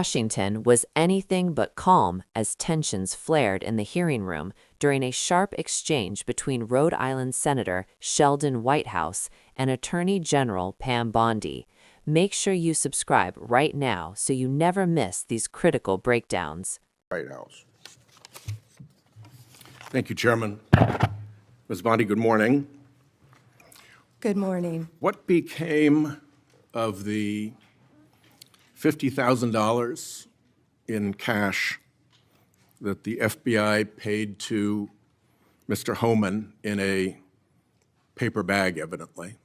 Washington was anything but calm as tensions flared in the hearing room during a sharp exchange between Rhode Island Senator Sheldon Whitehouse and Attorney General Pam Bondi. Make sure you subscribe right now so you never miss these critical breakdowns. Whitehouse. Thank you, Chairman. Ms. Bondi, good morning. Good morning. What became of the $50,000 in cash that the FBI paid to Mr. Homeman in a paper bag, evidently?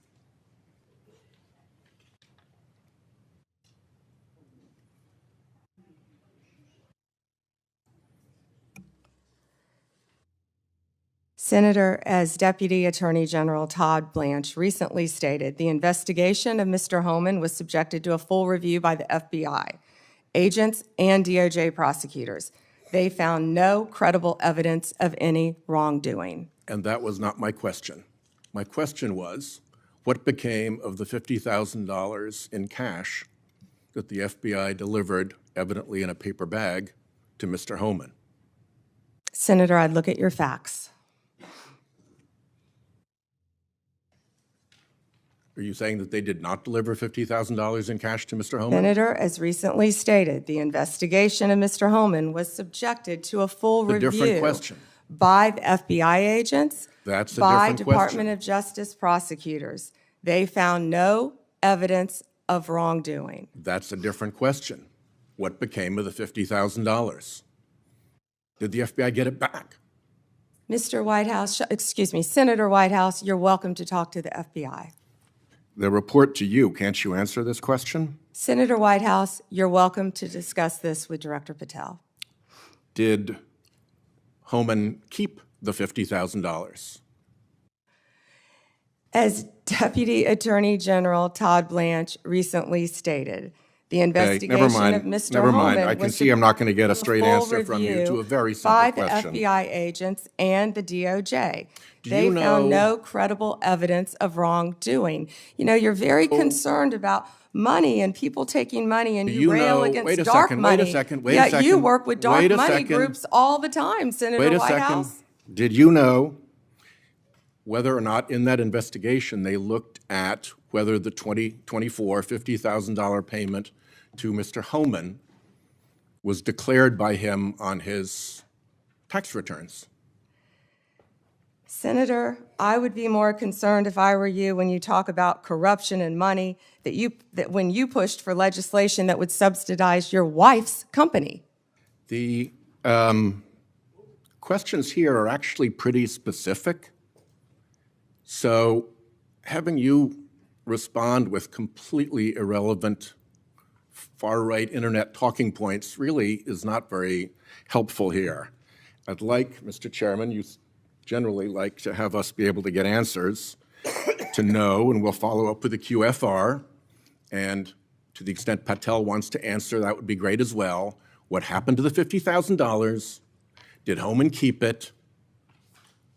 Senator, as Deputy Attorney General Todd Blanche recently stated, the investigation of Mr. Homeman was subjected to a full review by the FBI, agents, and DOJ prosecutors. They found no credible evidence of any wrongdoing. And that was not my question. My question was, what became of the $50,000 in cash that the FBI delivered, evidently in a paper bag, to Mr. Homeman? Senator, I'd look at your facts. Are you saying that they did not deliver $50,000 in cash to Mr. Homeman? Senator, as recently stated, the investigation of Mr. Homeman was subjected to a full review different question. by the FBI agents, That's a by different Department question. of Justice prosecutors. They found no evidence of wrongdoing. That's a different question. What became of the $50,000? Did the FBI get it back? Mr. Whitehouse, Senator Whitehouse, you're welcome to talk to the FBI. The report to you, can't you answer this question? Senator Whitehouse, you're welcome to discuss this with Director Patel. Did Homeman keep the $50,000? As Deputy Attorney General Todd Blanche recently stated, the investigation of Mr. Never mind. Homeman I can was see I'm not going to get a a straight full answer from you review to a very simple by question. the FBI agents and the DOJ. Do They you found know- no credible evidence of wrongdoing. You know, you're very concerned about money and people taking money, and you rail against wait a dark second, money. wait a second, wait a Yet second. you work with dark Wait a money second. groups all the time, Senator Wait a Whitehouse. second. Did you know whether or not in that investigation they looked at whether the $50,000 payment to Mr. Homeman was declared by him on his tax returns? Senator, I would be more concerned if I were you when you talk about corruption and money that when you pushed for legislation that would subsidize your wife's company. The questions here are actually pretty specific. So having you respond with completely irrelevant far-right internet talking points really is not very helpful here. I'd like, Mr. Chairman, you generally like to have us be able to get answers to know, and we'll follow up with the QFR. And to the extent Patel wants to answer, that would be great as well. What happened to the $50,000? Did Homeman keep it?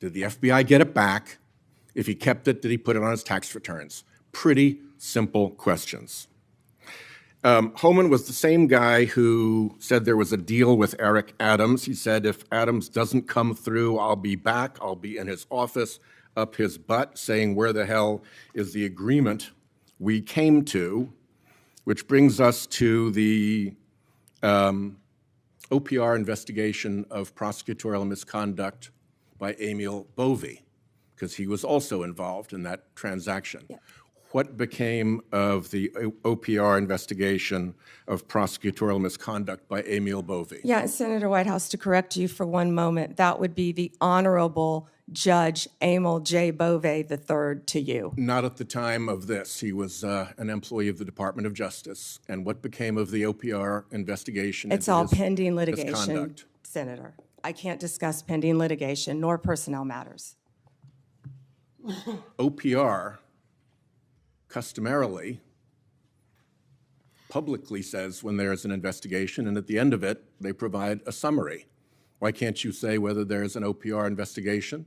Did the FBI get it back? If he kept it, did he put it on his tax returns? Pretty simple questions. Homeman was the same guy who said there was a deal with Eric Adams. He said, if Adams doesn't come through, I'll be back. I'll be in his office, up his butt, saying, where the hell is the agreement we came to? Which brings us to the OPR investigation of prosecutorial misconduct by Emil Bovee, because he was also involved in that transaction. Yeah. What became of the OPR investigation of prosecutorial misconduct by Emil Bovee? Yeah, Senator Whitehouse, to correct you for one moment, that would be the Honorable Judge Emil J. Bovee III to you. Not at the time of this. He was an employee of the Department of Justice. And what became of the OPR investigation? It's all pending litigation, misconduct? Senator. I can't discuss pending litigation nor personnel matters. OPR customarily publicly says when there's an investigation, and at the end of it, they provide a summary. Why can't you say whether there's an OPR investigation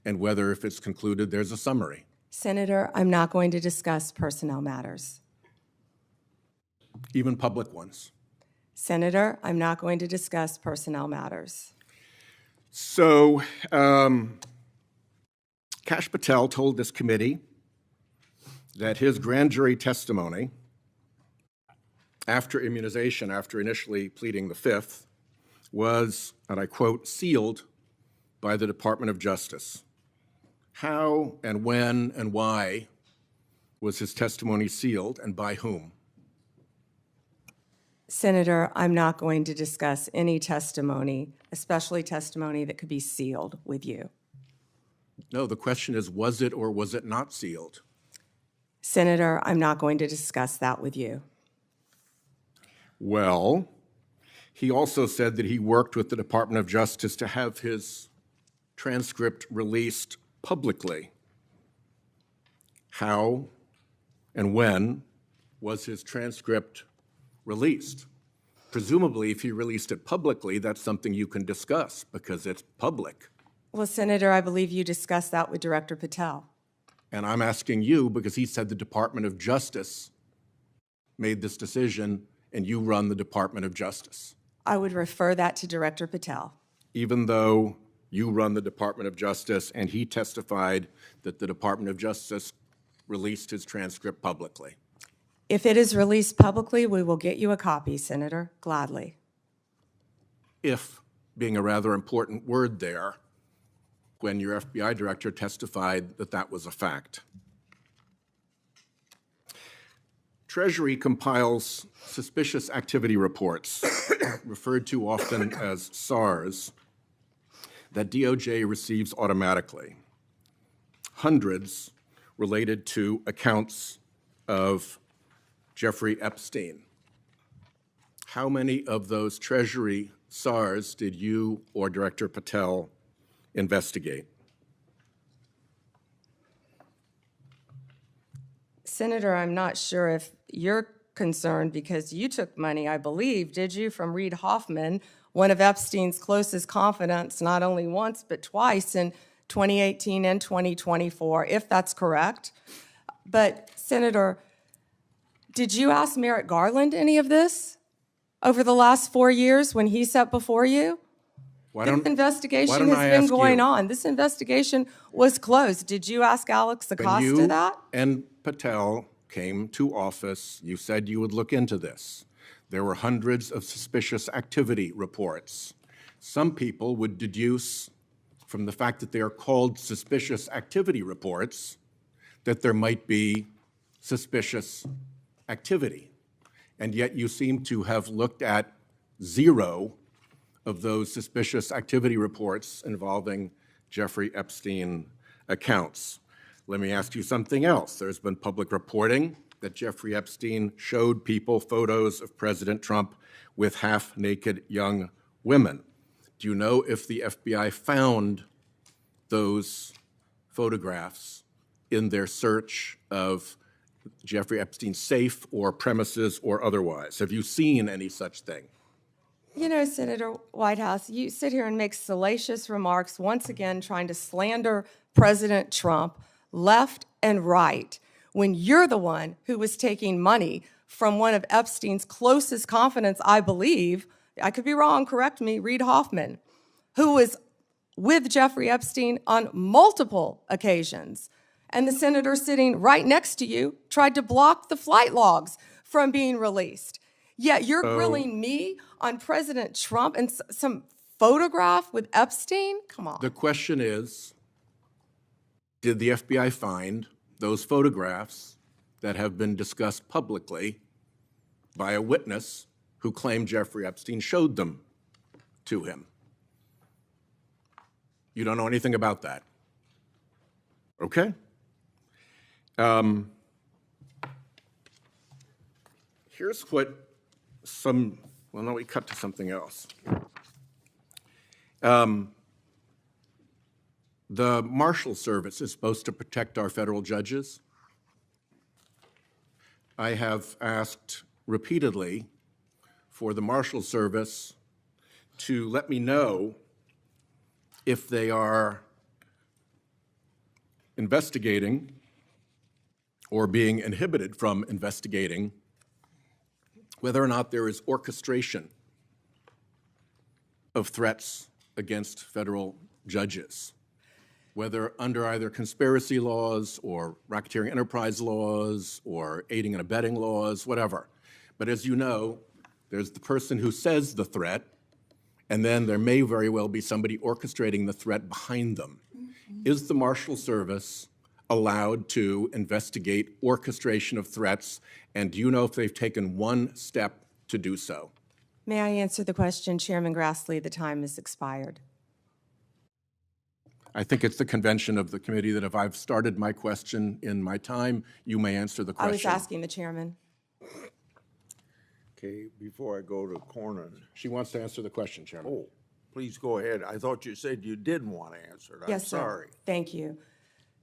and whether, if it's concluded, there's a summary? Senator, I'm not going to discuss personnel matters. Even public ones? Senator, I'm not going to discuss personnel matters. So, Kash Patel told this committee that his grand jury testimony after immunization, after initially pleading the Fifth, was, and I quote, sealed by the Department of Justice. How and when and why was his testimony sealed, and by whom? Senator, I'm not going to discuss any testimony, especially testimony that could be sealed with you. No, the question is, was it or was it not sealed? Senator, I'm not going to discuss that with you. Well, he also said that he worked with the Department of Justice to have his transcript released publicly. How and when was his transcript released? Presumably, if he released it publicly, that's something you can discuss because it's public. Well, Senator, I believe you discussed that with Director Patel. And I'm asking you because he said the Department of Justice made this decision and you run the Department of Justice. I would refer that to Director Patel. Even though you run the Department of Justice and he testified that the Department of Justice released his transcript publicly. If it is released publicly, we will get you a copy, Senator, gladly. If, being a rather important word there, when your FBI director testified that that was a fact. Treasury compiles suspicious activity reports, referred to often as SARs, that DOJ receives automatically. Hundreds related to accounts of Jeffrey Epstein. How many of those Treasury SARs did you or Director Patel investigate? Senator, I'm not sure if you're concerned because you took money, I believe, did you, from Reid Hoffman, one of Epstein's closest confidants, not only once but twice in 2018 and 2024, if that's correct. But, Senator, did you ask Merrick Garland any of this over the last 4 years when he sat before you? This investigation has been going on. This investigation was closed. Did you ask Alex Acosta that? And Patel came to office, you said you would look into this. There were hundreds of suspicious activity reports. Some people would deduce from the fact that they are called suspicious activity reports that there might be suspicious activity. And yet you seem to have looked at zero of those suspicious activity reports involving Jeffrey Epstein accounts. Let me ask you something else. There's been public reporting that Jeffrey Epstein showed people photos of President Trump with half-naked young women. Do you know if the FBI found those photographs in their search of Jeffrey Epstein's safe or premises or otherwise? Have you seen any such thing? You know, Senator Whitehouse, you sit here and make salacious remarks, once again trying to slander President Trump left and right, when you're the one who was taking money from one of Epstein's closest confidants, I believe, I could be wrong, correct me, Reid Hoffman, who was with Jeffrey Epstein on multiple occasions. And the senator sitting right next to you tried to block the flight logs from being released. Yet you're grilling me on President Trump and some photograph with Epstein? Come on. The question is, did the FBI find those photographs that have been discussed publicly by a witness who claimed Jeffrey Epstein showed them to him? You don't know anything about that? Okay. Here's what well, no, we cut to something else. The Marshal Service is supposed to protect our federal judges. I have asked repeatedly for the Marshal Service to let me know if they are investigating or being inhibited from investigating whether or not there is orchestration of threats against federal judges, whether under either conspiracy laws or racketeering enterprise laws or aiding and abetting laws, whatever. But as you know, there's the person who says the threat, and then there may very well be somebody orchestrating the threat behind them. Is the Marshal Service allowed to investigate orchestration of threats, and do you know if they've taken one step to do so? May I answer the question, Chairman Grassley? The time has expired. I think it's the convention of the committee that if I've started my question in my time, you may answer the question. I was asking the chairman. Okay, before I go to Cornyn. She wants to answer the question, Chairman. Oh, please go ahead. I thought you said you didn't want to answer it. I'm Yes, sir. sorry. Thank you.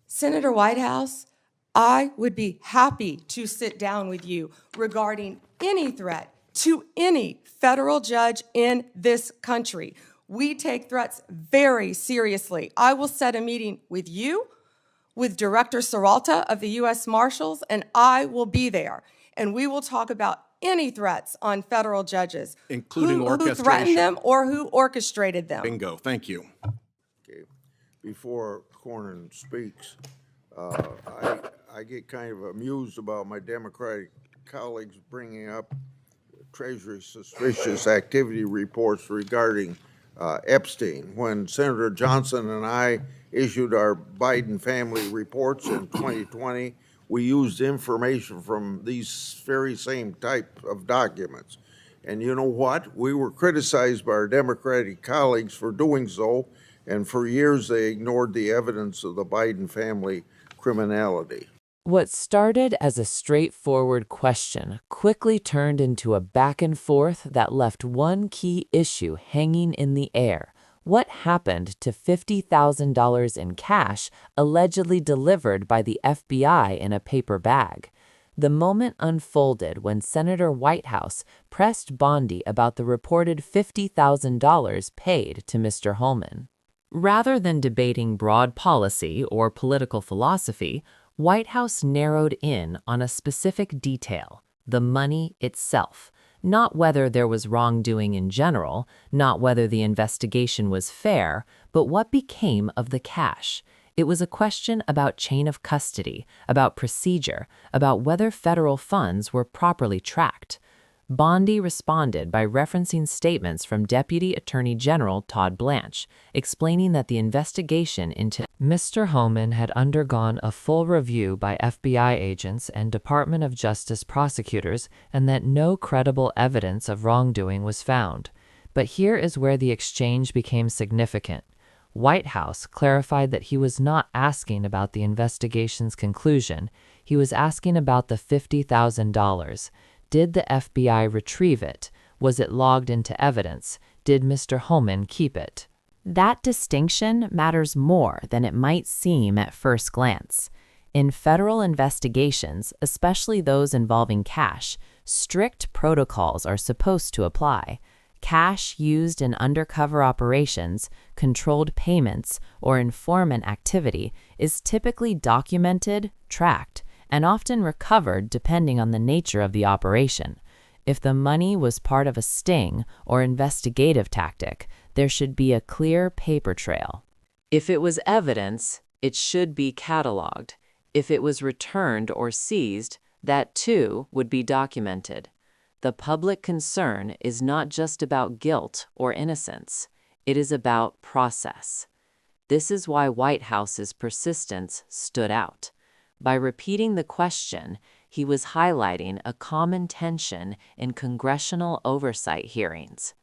Senator Whitehouse, I would be happy to sit down with you regarding any threat to any federal judge in this country. We take threats very seriously. I will set a meeting with you, with Director Seralta of the U.S. Marshals, and I will be there. And we will talk about any threats on federal judges, including orchestration. Who threatened them or who orchestrated them. Bingo. Thank you. Okay, before Cornyn speaks, I get kind of amused about my Democratic colleagues bringing up Treasury suspicious activity reports regarding Epstein. When Senator Johnson and I issued our Biden family reports in 2020, we used information from these very same type of documents. And you know what? We were criticized by our Democratic colleagues for doing so, and for years they ignored the evidence of the Biden family criminality. What started as a straightforward question quickly turned into a back and forth that left one key issue hanging in the air. What happened to $50,000 in cash allegedly delivered by the FBI in a paper bag? The moment unfolded when Senator Whitehouse pressed Bondi about the reported $50,000 paid to Mr. Homeman. Rather than debating broad policy or political philosophy, Whitehouse narrowed in on a specific detail: the money itself. Not whether there was wrongdoing in general, not whether the investigation was fair, but what became of the cash. It was a question about chain of custody, about procedure, about whether federal funds were properly tracked. Bondi responded by referencing statements from Deputy Attorney General Todd Blanche, explaining that the investigation into Mr. Homeman had undergone a full review by FBI agents and Department of Justice prosecutors, and that no credible evidence of wrongdoing was found. But here is where the exchange became significant. Whitehouse clarified that he was not asking about the investigation's conclusion. He was asking about the $50,000. Did the FBI retrieve it? Was it logged into evidence? Did Mr. Homeman keep it? That distinction matters more than it might seem at first glance. In federal investigations, especially those involving cash, strict protocols are supposed to apply. Cash used in undercover operations, controlled payments, or informant activity is typically documented, tracked, and often recovered depending on the nature of the operation. If the money was part of a sting or investigative tactic, there should be a clear paper trail. If it was evidence, it should be cataloged. If it was returned or seized, that too would be documented. The public concern is not just about guilt or innocence. It is about process. This is why Whitehouse's persistence stood out. By repeating the question, he was highlighting a common tension in congressional oversight hearings.